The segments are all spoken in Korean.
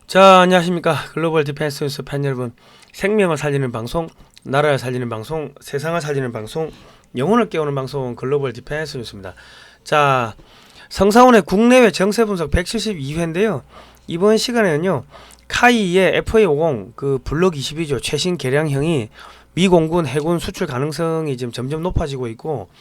자, 안녕하십니까. 글로벌 디펜스 뉴스 팬 여러분. 생명을 살리는 방송, 나라를 살리는 방송, 세상을 살리는 방송, 영혼을 깨우는 방송 글로벌 디펜스 뉴스입니다. 자, 성상훈의 국내외 정세 분석 172회인데요. 이번 시간에는요. 카이의 FA50 그 블록 22조 최신 개량형이 미 공군 해군 수출 가능성이 지금 점점 높아지고 있고,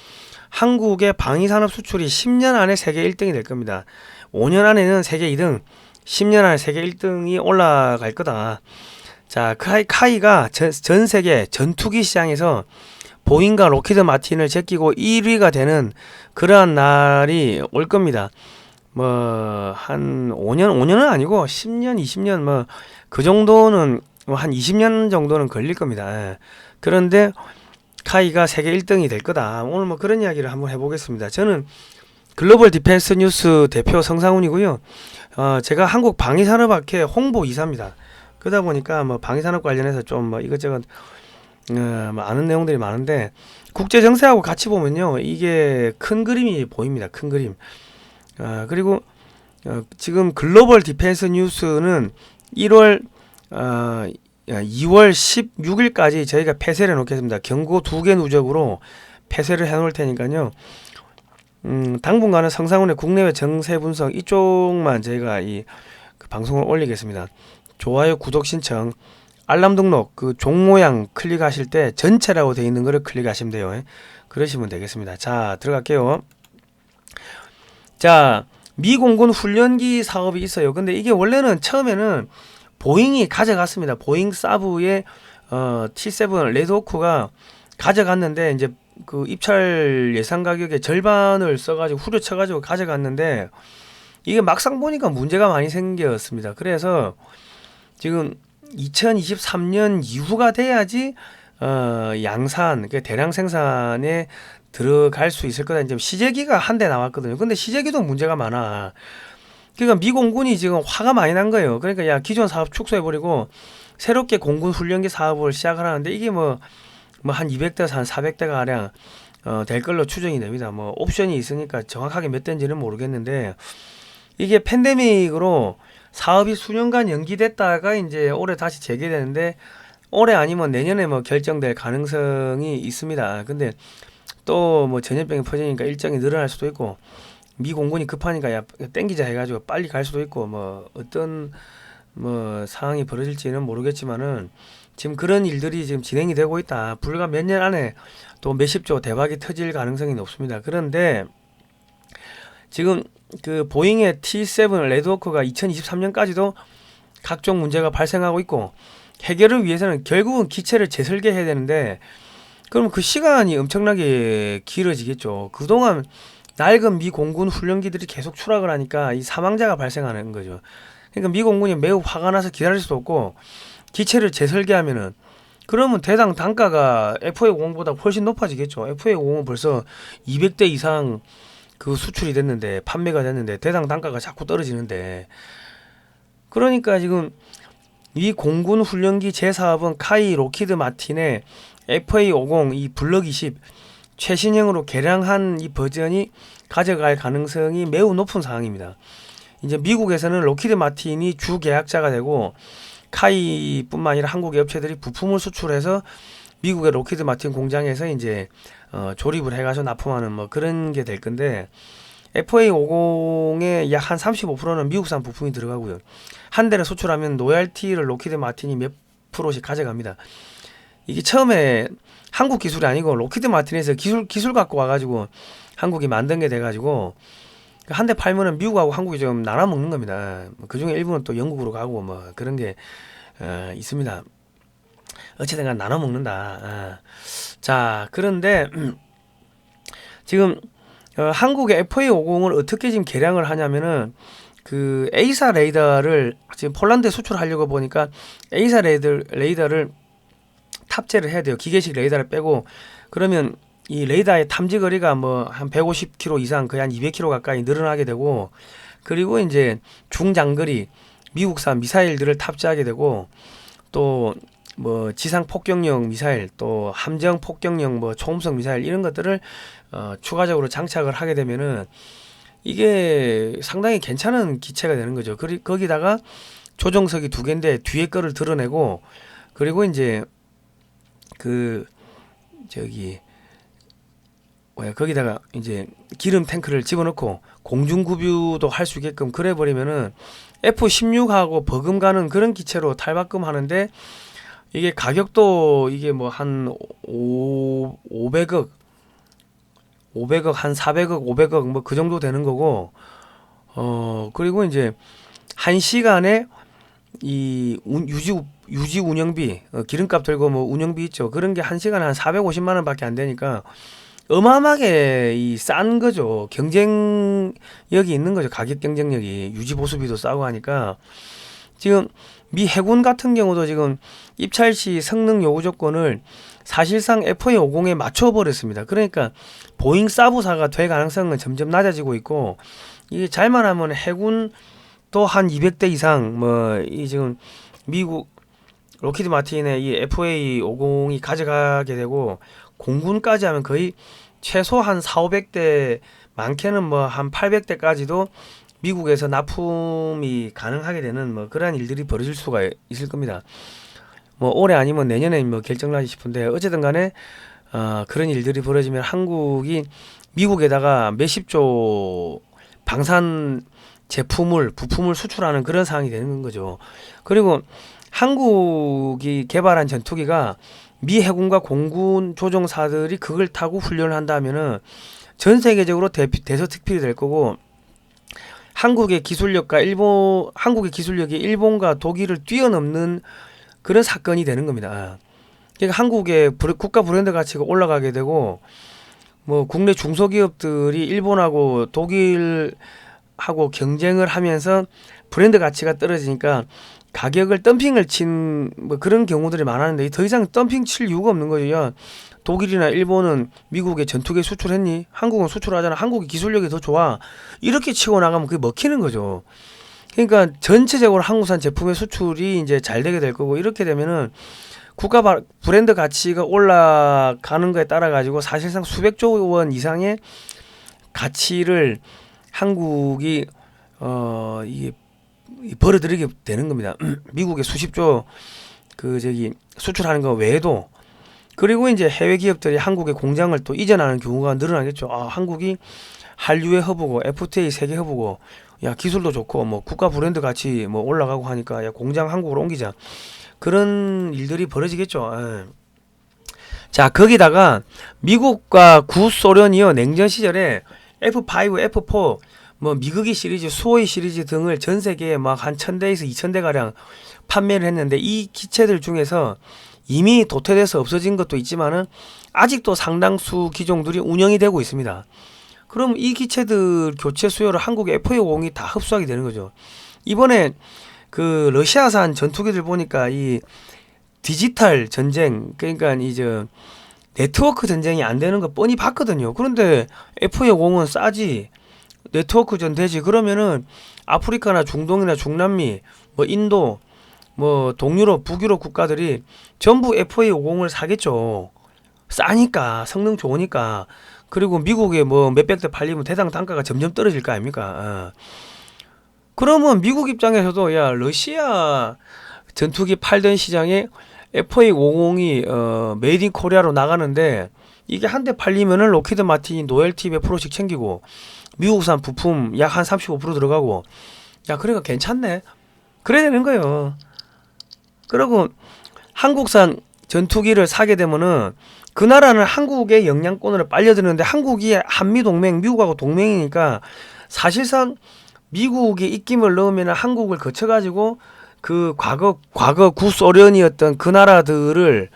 한국의 방위산업 수출이 10년 안에 세계 1등이 될 겁니다. 5년 안에는 세계 2등, 10년 안에 세계 1등이 올라갈 거다. 자, 카이가 전 세계 전투기 시장에서 보잉과 로키드 마틴을 제끼고 1위가 되는 그러한 날이 올 겁니다. 뭐 한 5년은 아니고 10년, 20년 뭐 그 정도는 한 20년 정도는 걸릴 겁니다. 그런데 카이가 세계 1등이 될 거다. 오늘 뭐 그런 이야기를 한번 해보겠습니다. 저는 글로벌 디펜스 뉴스 대표 성상훈이고요. 제가 한국 방위산업학회 홍보 이사입니다. 그러다 보니까 뭐 방위산업 관련해서 좀 뭐 이것저것 뭐 아는 내용들이 많은데, 국제 정세하고 같이 보면요, 이게 큰 그림이 보입니다. 큰 그림. 그리고 지금 글로벌 디펜스 뉴스는 2월 16일까지 저희가 폐쇄를 해놓겠습니다. 경고 2개 누적으로 폐쇄를 해놓을 테니까요. 당분간은 성상훈의 국내외 정세 분석 이쪽만 저희가 그 방송을 올리겠습니다. 좋아요, 구독 신청, 알람 등록, 그 종 모양 클릭하실 때 전체라고 되어 있는 거를 클릭하시면 돼요. 그러시면 되겠습니다. 자, 들어갈게요. 자, 미 공군 훈련기 사업이 있어요. 근데 이게 원래는 처음에는 보잉이 가져갔습니다. 보잉 사브의 T7 레드호크가 가져갔는데, 이제 그 입찰 예상 가격의 절반을 써가지고 후려쳐가지고 가져갔는데, 이게 막상 보니까 문제가 많이 생겼습니다. 그래서 지금 2023년 이후가 돼야지 양산, 그 대량 생산에 들어갈 수 있을 거다. 지금 시제기가 한 대 나왔거든요. 근데 시제기도 문제가 많아. 그러니까 미 공군이 지금 화가 많이 난 거예요. 그러니까 야, 기존 사업 축소해버리고 새롭게 공군 훈련기 사업을 시작을 하는데, 이게 뭐 한 200대에서 한 400대 가량 될 걸로 추정이 됩니다. 뭐 옵션이 있으니까 정확하게 몇 대인지는 모르겠는데, 이게 팬데믹으로 사업이 수년간 연기됐다가 이제 올해 다시 재개되는데, 올해 아니면 내년에 뭐 결정될 가능성이 있습니다. 근데 또 뭐 전염병이 퍼지니까 일정이 늘어날 수도 있고, 미 공군이 급하니까 야 땡기자 해가지고 빨리 갈 수도 있고, 뭐 어떤 뭐 상황이 벌어질지는 모르겠지만은 지금 그런 일들이 지금 진행이 되고 있다. 불과 몇 년 안에 또 몇십조 대박이 터질 가능성이 높습니다. 그런데 지금 그 보잉의 T7 레드호크가 2023년까지도 각종 문제가 발생하고 있고, 해결을 위해서는 결국은 기체를 재설계해야 되는데, 그럼 그 시간이 엄청나게 길어지겠죠. 그동안 낡은 미 공군 훈련기들이 계속 추락을 하니까 이 사망자가 발생하는 거죠. 그러니까 미 공군이 매우 화가 나서 기다릴 수도 없고, 기체를 재설계하면은 그러면 대당 단가가 FA50보다 훨씬 높아지겠죠. FA50은 벌써 200대 이상 그 수출이 됐는데, 판매가 됐는데 대당 단가가 자꾸 떨어지는데, 그러니까 지금 이 공군 훈련기 재사업은 카이 로키드 마틴의 FA50 이 블럭 20 최신형으로 개량한 이 버전이 가져갈 가능성이 매우 높은 상황입니다. 이제 미국에서는 로키드 마틴이 주 계약자가 되고, 카이뿐만 아니라 한국의 업체들이 부품을 수출해서 미국의 로키드 마틴 공장에서 이제 조립을 해가지고 납품하는 뭐 그런 게 될 건데, FA50의 약 한 35%는 미국산 부품이 들어가고요. 한 대를 수출하면 로열티를 로키드 마틴이 몇 프로씩 가져갑니다. 이게 처음에 한국 기술이 아니고 로키드 마틴에서 기술 갖고 와가지고 한국이 만든 게 돼가지고, 한 대 팔면은 미국하고 한국이 좀 나눠 먹는 겁니다. 그 중에 일부는 또 영국으로 가고 뭐 그런 게 있습니다. 어쨌든 간 나눠 먹는다. 자, 그런데 지금 한국의 FA50을 어떻게 지금 개량을 하냐면은, 그 A사 레이더를 지금 폴란드에 수출하려고 보니까 A사 레이더를 탑재를 해야 돼요. 기계식 레이더를 빼고. 그러면 이 레이더의 탐지 거리가 뭐 한 150km 이상, 거의 한 200km 가까이 늘어나게 되고, 그리고 이제 중장거리 미국산 미사일들을 탑재하게 되고, 또 뭐 지상 폭격용 미사일, 또 함정 폭격용 뭐 초음속 미사일 이런 것들을 추가적으로 장착을 하게 되면은 이게 상당히 괜찮은 기체가 되는 거죠. 거기다가 조종석이 2개인데 뒤에 거를 드러내고, 그리고 이제 그 저기 뭐야 거기다가 이제 기름 탱크를 집어넣고 공중구비도 할 수 있게끔 그래 버리면은 F-16하고 버금가는 그런 기체로 탈바꿈하는데, 이게 가격도 이게 뭐 한 500억 한 400억 500억 뭐 그 정도 되는 거고, 그리고 이제 1시간에 이 유지 운영비, 기름값 들고 뭐 운영비 있죠. 그런 게 1시간에 한 450만 원밖에 안 되니까 어마어마하게 이 싼 거죠. 경쟁력이 있는 거죠. 가격 경쟁력이. 유지 보수비도 싸고 하니까. 지금 미 해군 같은 경우도 지금 입찰 시 성능 요구 조건을 사실상 FA50에 맞춰 버렸습니다. 그러니까 보잉 사브사가 될 가능성은 점점 낮아지고 있고, 이게 잘만 하면 해군도 한 200대 이상 뭐 이 지금 미국 로키드 마틴의 이 FA50이 가져가게 되고, 공군까지 하면 거의 최소 한 4,500대, 많게는 뭐 한 800대까지도 미국에서 납품이 가능하게 되는 뭐 그러한 일들이 벌어질 수가 있을 겁니다. 뭐 올해 아니면 내년에 뭐 결정나지 싶은데, 어쨌든 간에 그런 일들이 벌어지면 한국이 미국에다가 몇십조 방산 제품을 부품을 수출하는 그런 상황이 되는 거죠. 그리고 한국이 개발한 전투기가 미 해군과 공군 조종사들이 그걸 타고 훈련을 한다면은 전 세계적으로 대서특필이 될 거고, 한국의 기술력이 일본과 독일을 뛰어넘는 그런 사건이 되는 겁니다. 그러니까 한국의 국가 브랜드 가치가 올라가게 되고, 뭐 국내 중소기업들이 일본하고 독일하고 경쟁을 하면서 브랜드 가치가 떨어지니까 가격을 덤핑을 친 뭐 그런 경우들이 많았는데, 더 이상 덤핑 칠 이유가 없는 거죠. 야, 독일이나 일본은 미국에 전투기 수출했니? 한국은 수출하잖아. 한국의 기술력이 더 좋아. 이렇게 치고 나가면 그게 먹히는 거죠. 그러니까 전체적으로 한국산 제품의 수출이 이제 잘 되게 될 거고, 이렇게 되면은 국가 브랜드 가치가 올라가는 거에 따라 가지고 사실상 수백조 원 이상의 가치를 한국이 이게 벌어들이게 되는 겁니다. 미국에 수십조 수출하는 거 외에도. 그리고 이제 해외 기업들이 한국의 공장을 또 이전하는 경우가 늘어나겠죠. 한국이 한류의 허브고 FTA 세계 허브고, 야 기술도 좋고 뭐 국가 브랜드 가치 뭐 올라가고 하니까 야 공장 한국으로 옮기자. 그런 일들이 벌어지겠죠. 자, 거기다가 미국과 구소련이요, 냉전 시절에 F5, F4 뭐 미국이 시리즈, 수호이 시리즈 등을 전 세계에 막 한 1000대에서 2000대 가량 판매를 했는데, 이 기체들 중에서 이미 도태돼서 없어진 것도 있지만은 아직도 상당수 기종들이 운영이 되고 있습니다. 그럼 이 기체들 교체 수요를 한국의 FA50이 다 흡수하게 되는 거죠. 이번에 그 러시아산 전투기들 보니까 이 디지털 전쟁, 그러니까 이제 네트워크 전쟁이 안 되는 거 뻔히 봤거든요. 그런데 FA50은 싸지, 네트워크 전 되지. 그러면은 아프리카나 중동이나 중남미, 뭐 인도, 뭐 동유럽, 북유럽 국가들이 전부 FA50을 사겠죠. 싸니까, 성능 좋으니까. 그리고 미국에 뭐 몇백 대 팔리면 대당 단가가 점점 떨어질 거 아닙니까? 그러면 미국 입장에서도 야, 러시아 전투기 팔던 시장에 FA50이 메이드 인 코리아로 나가는데, 이게 한 대 팔리면은 로키드 마틴이 노엘티 몇 프로씩 챙기고 미국산 부품 약 한 35% 들어가고, 야 그러니까 괜찮네. 그래야 되는 거예요. 그리고 한국산 전투기를 사게 되면은 그 나라는 한국의 영향권으로 빨려드는데, 한국이 한미동맹, 미국하고 동맹이니까 사실상 미국의 입김을 넣으면 한국을 거쳐가지고 그 과거 구소련이었던 그 나라들을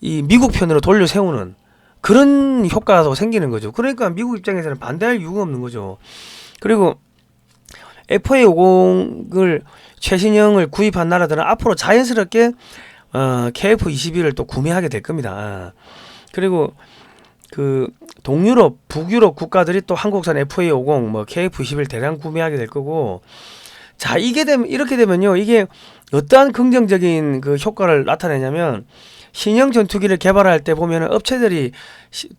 이 미국 편으로 돌려 세우는 그런 효과도 생기는 거죠. 그러니까 미국 입장에서는 반대할 이유가 없는 거죠. 그리고 FA50을 최신형을 구입한 나라들은 앞으로 자연스럽게 KF-21을 또 구매하게 될 겁니다. 그리고 그 동유럽, 북유럽 국가들이 또 한국산 FA50, 뭐 KF-21 대량 구매하게 될 거고, 자 이렇게 되면요, 이게 어떠한 긍정적인 그 효과를 나타내냐면, 신형 전투기를 개발할 때 보면은 업체들이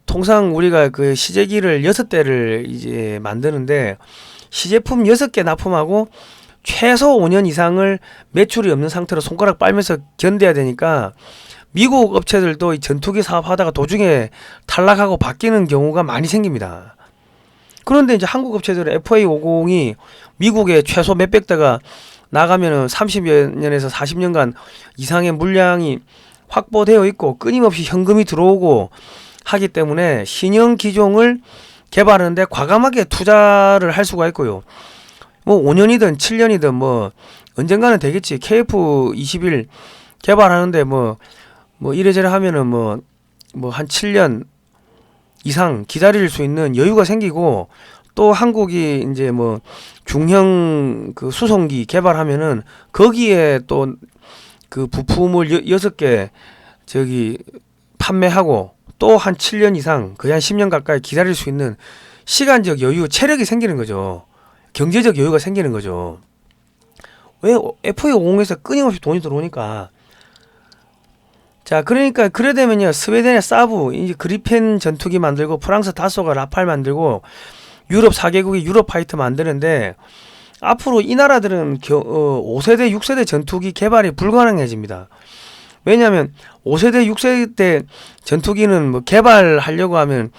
통상 우리가 그 시제기를 6대를 이제 만드는데, 시제품 6개 납품하고 최소 5년 이상을 매출이 없는 상태로 손가락 빨면서 견뎌야 되니까 미국 업체들도 이 전투기 사업하다가 도중에 탈락하고 바뀌는 경우가 많이 생깁니다. 그런데 이제 한국 업체들은 FA50이 미국에 최소 몇백 대가 나가면은 30여 년에서 40년간 이상의 물량이 확보되어 있고 끊임없이 현금이 들어오고 하기 때문에 신형 기종을 개발하는데 과감하게 투자를 할 수가 있고요. 뭐 5년이든 7년이든 뭐 언젠가는 되겠지. KF-21 개발하는데 뭐 이래저래 하면은 뭐 한 7년 이상 기다릴 수 있는 여유가 생기고, 또 한국이 이제 뭐 중형 그 수송기 개발하면은 거기에 또 그 부품을 6개 저기 판매하고 또 한 7년 이상, 거의 한 10년 가까이 기다릴 수 있는 시간적 여유, 체력이 생기는 거죠. 경제적 여유가 생기는 거죠. 왜? FA50에서 끊임없이 돈이 들어오니까. 자, 그러니까 그래 되면요, 스웨덴의 사브, 이제 그리펜 전투기 만들고, 프랑스 다소가 라팔 만들고, 유럽 4개국이 유로파이터 만드는데, 앞으로 이 나라들은 5세대, 6세대 전투기 개발이 불가능해집니다. 왜냐하면 5세대, 6세대 전투기는 뭐 개발하려고 하면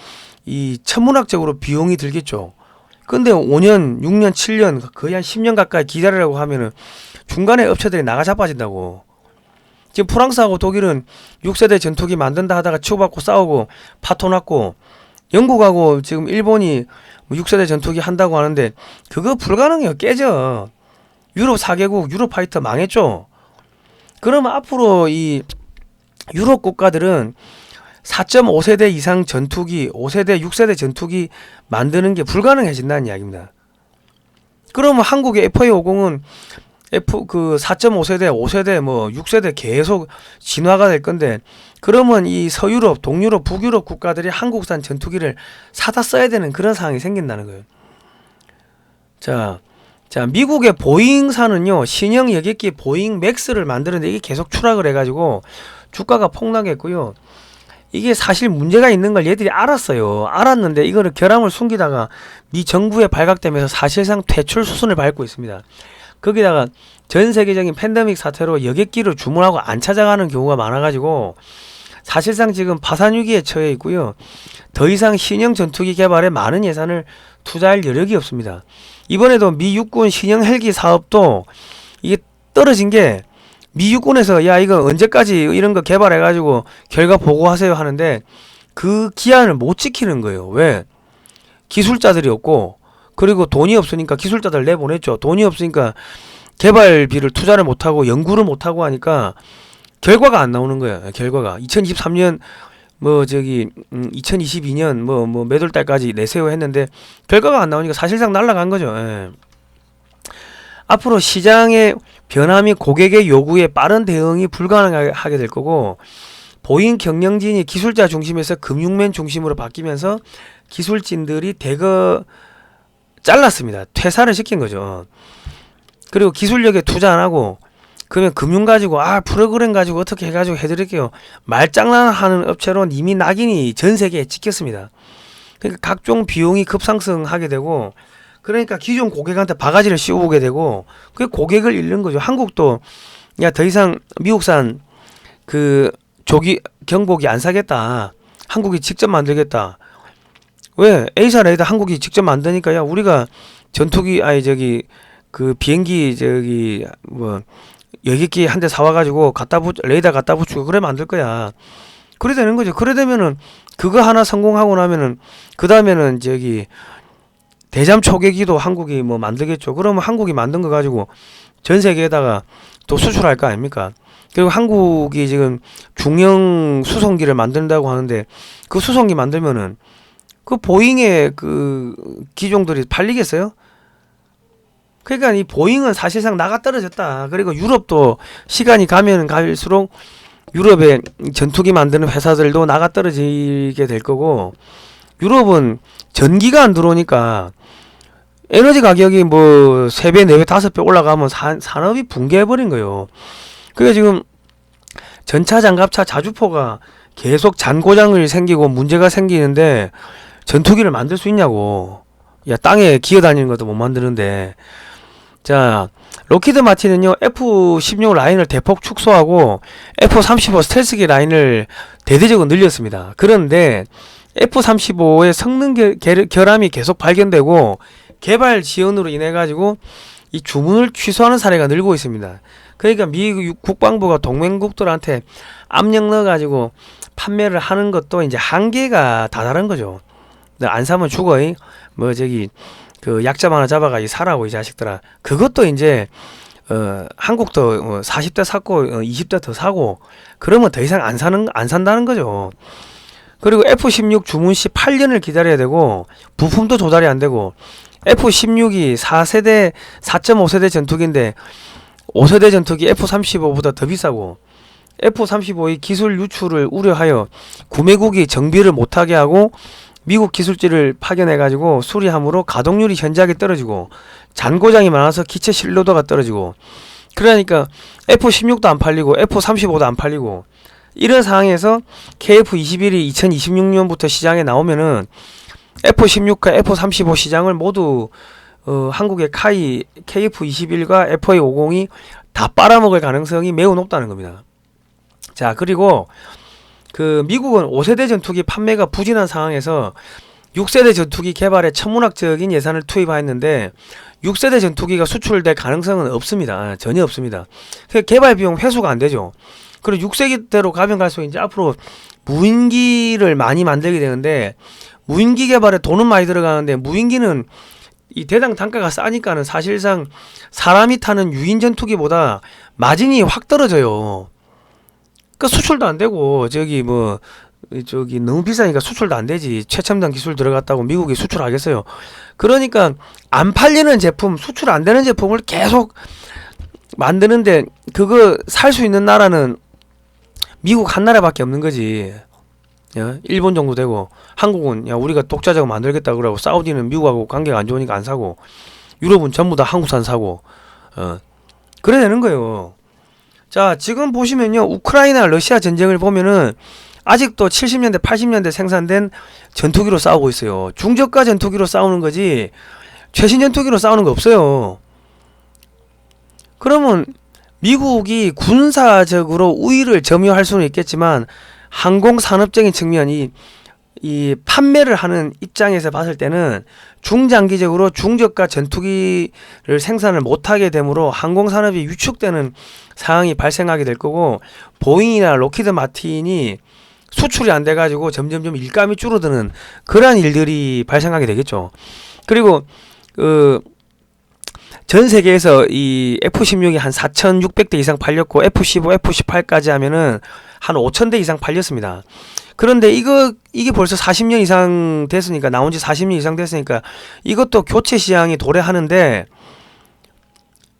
이 천문학적으로 비용이 들겠죠. 근데 5년, 6년, 7년, 거의 한 10년 가까이 기다리라고 하면은 중간에 업체들이 나가 자빠진다고. 지금 프랑스하고 독일은 6세대 전투기 만든다 하다가 치고받고 싸우고 파토 났고, 영국하고 지금 일본이 6세대 전투기 한다고 하는데 그거 불가능해요. 깨져. 유럽 4개국 유로파이터 망했죠. 그러면 앞으로 이 유럽 국가들은 4.5세대 이상 전투기, 5세대, 6세대 전투기 만드는 게 불가능해진다는 이야기입니다. 그러면 한국의 FA50은 그 4.5세대, 5세대, 뭐 6세대 계속 진화가 될 건데, 그러면 이 서유럽, 동유럽, 북유럽 국가들이 한국산 전투기를 사다 써야 되는 그런 상황이 생긴다는 거예요. 자, 미국의 보잉사는요, 신형 여객기 보잉 맥스를 만드는데 이게 계속 추락을 해가지고 주가가 폭락했고요. 이게 사실 문제가 있는 걸 얘들이 알았어요. 알았는데 이거를 결함을 숨기다가 미 정부에 발각되면서 사실상 퇴출 수순을 밟고 있습니다. 거기다가 전 세계적인 팬데믹 사태로 여객기를 주문하고 안 찾아가는 경우가 많아가지고 사실상 지금 파산 위기에 처해 있고요. 더 이상 신형 전투기 개발에 많은 예산을 투자할 여력이 없습니다. 이번에도 미 육군 신형 헬기 사업도 이게 떨어진 게, 미 육군에서 야 이거 언제까지 이런 거 개발해가지고 결과 보고하세요 하는데 그 기한을 못 지키는 거예요. 왜? 기술자들이 없고, 그리고 돈이 없으니까 기술자들 내보냈죠. 돈이 없으니까 개발비를 투자를 못하고 연구를 못하고 하니까 결과가 안 나오는 거예요. 결과가 2023년 2022년 몇 월 달까지 내세요 했는데 결과가 안 나오니까 사실상 날아간 거죠. 예. 앞으로 시장의 변화 및 고객의 요구에 빠른 대응이 불가능하게 될 거고, 보잉 경영진이 기술자 중심에서 금융맨 중심으로 바뀌면서 기술진들이 대거 잘랐습니다. 퇴사를 시킨 거죠. 그리고 기술력에 투자 안 하고, 그러면 금융 가지고 프로그램 가지고 어떻게 해가지고 해드릴게요, 말장난하는 업체로는 이미 낙인이 전 세계에 찍혔습니다. 그러니까 각종 비용이 급상승하게 되고, 그러니까 기존 고객한테 바가지를 씌우게 되고, 그게 고객을 잃는 거죠. 한국도 야 더 이상 미국산 그 조기 경보기 안 사겠다, 한국이 직접 만들겠다. 왜? A사 레이더 한국이 직접 만드니까 야 우리가 전투기 그 비행기 여객기 한 대 사와가지고 레이더 갖다 붙이고 그래 만들 거야. 그래 되는 거죠. 그래 되면은 그거 하나 성공하고 나면은 그 다음에는 대잠 초계기도 한국이 만들겠죠. 그러면 한국이 만든 거 가지고 전 세계에다가 또 수출할 거 아닙니까? 그리고 한국이 지금 중형 수송기를 만든다고 하는데 그 수송기 만들면은 그 보잉의 그 기종들이 팔리겠어요? 그러니까 이 보잉은 사실상 나가 떨어졌다. 그리고 유럽도 시간이 가면 갈수록 유럽의 전투기 만드는 회사들도 나가 떨어지게 될 거고, 유럽은 전기가 안 들어오니까 에너지 가격이 3배, 4배, 5배 올라가면 산업이 붕괴해버린 거예요. 그게 지금 전차, 장갑차, 자주포가 계속 잔고장을 생기고 문제가 생기는데 전투기를 만들 수 있냐고. 야 땅에 기어다니는 것도 못 만드는데. 자, 록히드 마틴은요, F-16 라인을 대폭 축소하고 F-35 스텔스기 라인을 대대적으로 늘렸습니다. 그런데 F-35의 성능 결함이 계속 발견되고 개발 지연으로 인해 가지고 이 주문을 취소하는 사례가 늘고 있습니다. 그러니까 미국 국방부가 동맹국들한테 압력 넣어가지고 판매를 하는 것도 이제 한계가 다다른 거죠. 너 안 사면 죽어. 뭐 저기 그 약점 하나 잡아가 사라고 이 자식들아. 그것도 이제 한국도 40대 샀고 20대 더 사고 그러면 더 이상 안 산다는 거죠. 그리고 F-16 주문 시 8년을 기다려야 되고 부품도 조달이 안 되고 F-16이 4세대 4.5세대 전투기인데 5세대 전투기 F-35보다 더 비싸고 F-35의 기술 유출을 우려하여 구매국이 정비를 못하게 하고 미국 기술지를 파견해가지고 수리함으로 가동률이 현저하게 떨어지고 잔고장이 많아서 기체 신뢰도가 떨어지고 그러니까 F-16도 안 팔리고 F-35도 안 팔리고 이런 상황에서 KF-21이 2026년부터 시장에 나오면은 F-16과 F-35 시장을 모두 한국의 카이 KF-21과 FA-50이 다 빨아먹을 가능성이 매우 높다는 겁니다. 자, 그리고 그 미국은 5세대 전투기 판매가 부진한 상황에서 6세대 전투기 개발에 천문학적인 예산을 투입하였는데 6세대 전투기가 수출될 가능성은 없습니다. 전혀 없습니다. 개발 비용 회수가 안 되죠. 그리고 6세대로 가면 갈수록 이제 앞으로 무인기를 많이 만들게 되는데 무인기 개발에 돈은 많이 들어가는데 무인기는 이 대당 단가가 싸니까는 사실상 사람이 타는 유인 전투기보다 마진이 확 떨어져요. 그러니까 수출도 안 되고 저기 너무 비싸니까 수출도 안 되지. 최첨단 기술 들어갔다고 미국이 수출하겠어요. 그러니까 안 팔리는 제품, 수출 안 되는 제품을 계속 만드는데 그거 살 수 있는 나라는 미국 한 나라밖에 없는 거지. 야, 일본 정도 되고 한국은 야 우리가 독자적으로 만들겠다 그러고 사우디는 미국하고 관계가 안 좋으니까 안 사고 유럽은 전부 다 한국산 사고 그래 되는 거예요. 자, 지금 보시면요, 우크라이나 러시아 전쟁을 보면은 아직도 70년대 80년대 생산된 전투기로 싸우고 있어요. 중저가 전투기로 싸우는 거지 최신 전투기로 싸우는 거 없어요. 그러면 미국이 군사적으로 우위를 점유할 수는 있겠지만 항공산업적인 측면이 이 판매를 하는 입장에서 봤을 때는 중장기적으로 중저가 전투기를 생산을 못하게 되므로 항공산업이 위축되는 상황이 발생하게 될 거고 보잉이나 록히드 마틴이 수출이 안 돼가지고 점점점 일감이 줄어드는 그러한 일들이 발생하게 되겠죠. 그리고 전 세계에서 이 F-16이 한 4,600대 이상 팔렸고 F-15, F-18까지 하면은 한 5,000대 이상 팔렸습니다. 그런데 이게 벌써 40년 이상 됐으니까 나온 지 40년 이상 됐으니까 이것도 교체 시장이 도래하는데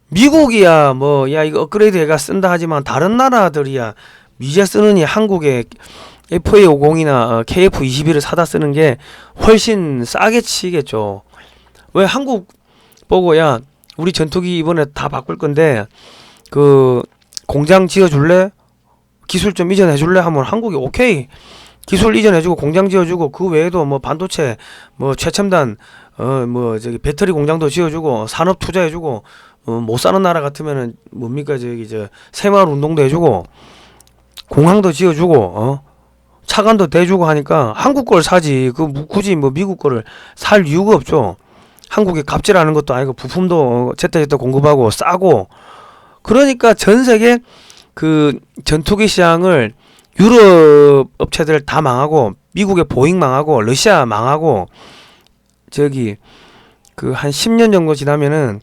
미국이야 야 이거 업그레이드 해가 쓴다 하지만 다른 나라들이야 미제 쓰느니 한국의 FA-50이나 KF-21을 사다 쓰는 게 훨씬 싸게 치겠죠. 왜 한국 보고 야 우리 전투기 이번에 다 바꿀 건데 그 공장 지어줄래? 기술 좀 이전해줄래? 하면 한국이 오케이 기술 이전해주고 공장 지어주고 그 외에도 뭐 반도체 뭐 최첨단 저기 배터리 공장도 지어주고 산업 투자해주고 못 사는 나라 같으면은 뭡니까 새마을 운동도 해주고 공항도 지어주고 차관도 대주고 하니까 한국 걸 사지 굳이 미국 거를 살 이유가 없죠. 한국이 갑질하는 것도 아니고 부품도 제때제때 공급하고 싸고 그러니까 전 세계 그 전투기 시장을 유럽 업체들 다 망하고 미국의 보잉 망하고 러시아 망하고 한 10년 정도 지나면은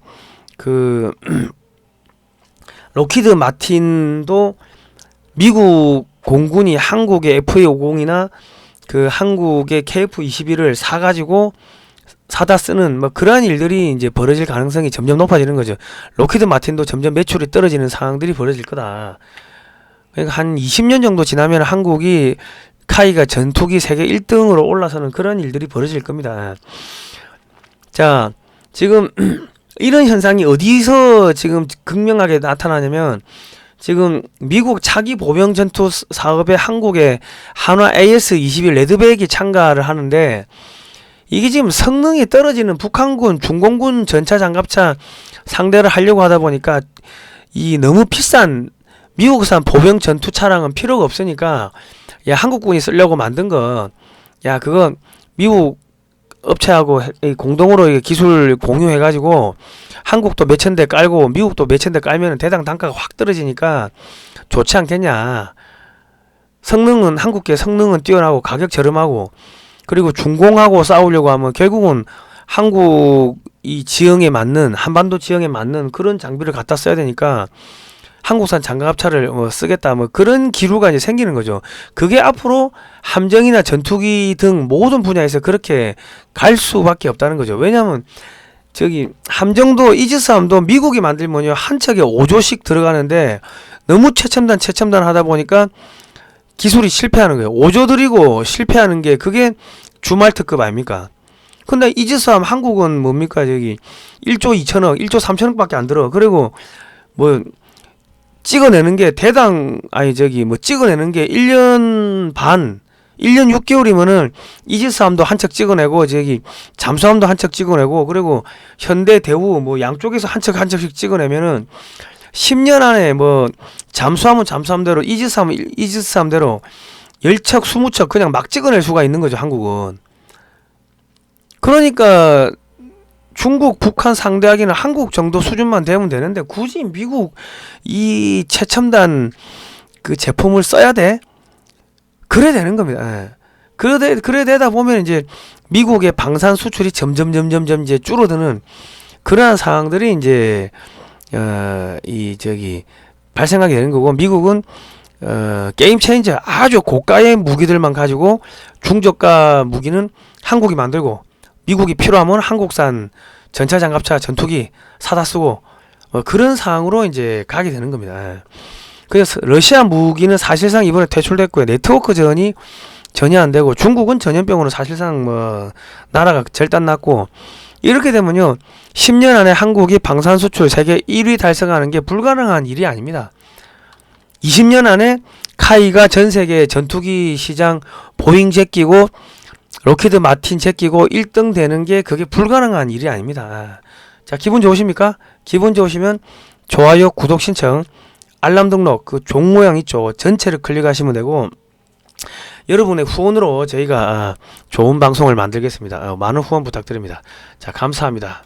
록히드 마틴도 미국 공군이 한국의 FA-50이나 한국의 KF-21을 사가지고 사다 쓰는 그러한 일들이 이제 벌어질 가능성이 점점 높아지는 거죠. 록히드 마틴도 점점 매출이 떨어지는 상황들이 벌어질 거다. 그러니까 한 20년 정도 지나면 한국이 카이가 전투기 세계 1등으로 올라서는 그런 일들이 벌어질 겁니다. 자, 지금 이런 현상이 어디서 지금 극명하게 나타나냐면 지금 미국 차기 보병 전투 사업에 한국의 한화 AS-21 레드백이 참가를 하는데 이게 지금 성능이 떨어지는 북한군 중공군 전차 장갑차 상대를 하려고 하다 보니까 이 너무 비싼 미국산 보병 전투 차량은 필요가 없으니까 야 한국군이 쓰려고 만든 거 야 그거 미국 업체하고 공동으로 기술 공유해가지고 한국도 몇천 대 깔고 미국도 몇천 대 깔면 대당 단가가 확 떨어지니까 좋지 않겠냐. 성능은 한국계 성능은 뛰어나고 가격 저렴하고 그리고 중공하고 싸우려고 하면 결국은 한국 이 지형에 맞는 한반도 지형에 맞는 그런 장비를 갖다 써야 되니까 한국산 장갑차를 쓰겠다 뭐 그런 기류가 이제 생기는 거죠. 그게 앞으로 함정이나 전투기 등 모든 분야에서 그렇게 갈 수밖에 없다는 거죠. 왜냐하면 저기 함정도 이지스함도 미국이 만들면요 한 척에 5조씩 들어가는데 너무 최첨단 하다 보니까 기술이 실패하는 거예요. 5조 들이고 실패하는 게 그게 주말 특급 아닙니까? 근데 이지스함 한국은 뭡니까 저기 1조 2천억 1조 3천억밖에 안 들어. 그리고 뭐 찍어내는 게 대당 찍어내는 게 1년 반 1년 6개월이면은 이지스함도 한 척 찍어내고 저기 잠수함도 한 척 찍어내고 그리고 현대 대우 뭐 양쪽에서 한 척씩 찍어내면은 10년 안에 뭐 잠수함은 잠수함대로 이지스함은 이지스함대로 10척 20척 그냥 막 찍어낼 수가 있는 거죠 한국은. 그러니까 중국, 북한 상대하기는 한국 정도 수준만 되면 되는데 굳이 미국 이 최첨단 그 제품을 써야 돼? 그래 되는 겁니다. 예. 그래 되다 보면 이제 미국의 방산 수출이 점점 이제 줄어드는 그러한 상황들이 이제 발생하게 되는 거고 미국은 게임 체인저 아주 고가의 무기들만 가지고 중저가 무기는 한국이 만들고 미국이 필요하면 한국산 전차 장갑차 전투기 사다 쓰고 그런 상황으로 이제 가게 되는 겁니다. 그래서 러시아 무기는 사실상 이번에 퇴출됐고요. 네트워크 전이 전혀 안 되고 중국은 전염병으로 사실상 뭐 나라가 절단났고 이렇게 되면요 10년 안에 한국이 방산 수출 세계 1위 달성하는 게 불가능한 일이 아닙니다. 20년 안에 카이가 전 세계 전투기 시장 보잉 제끼고 로키드 마틴 제끼고 1등 되는 게 그게 불가능한 일이 아닙니다. 자, 기분 좋으십니까? 기분 좋으시면 좋아요, 구독 신청, 알람 등록, 그 종 모양 있죠? 전체를 클릭하시면 되고 여러분의 후원으로 저희가 좋은 방송을 만들겠습니다. 많은 후원 부탁드립니다. 자, 감사합니다.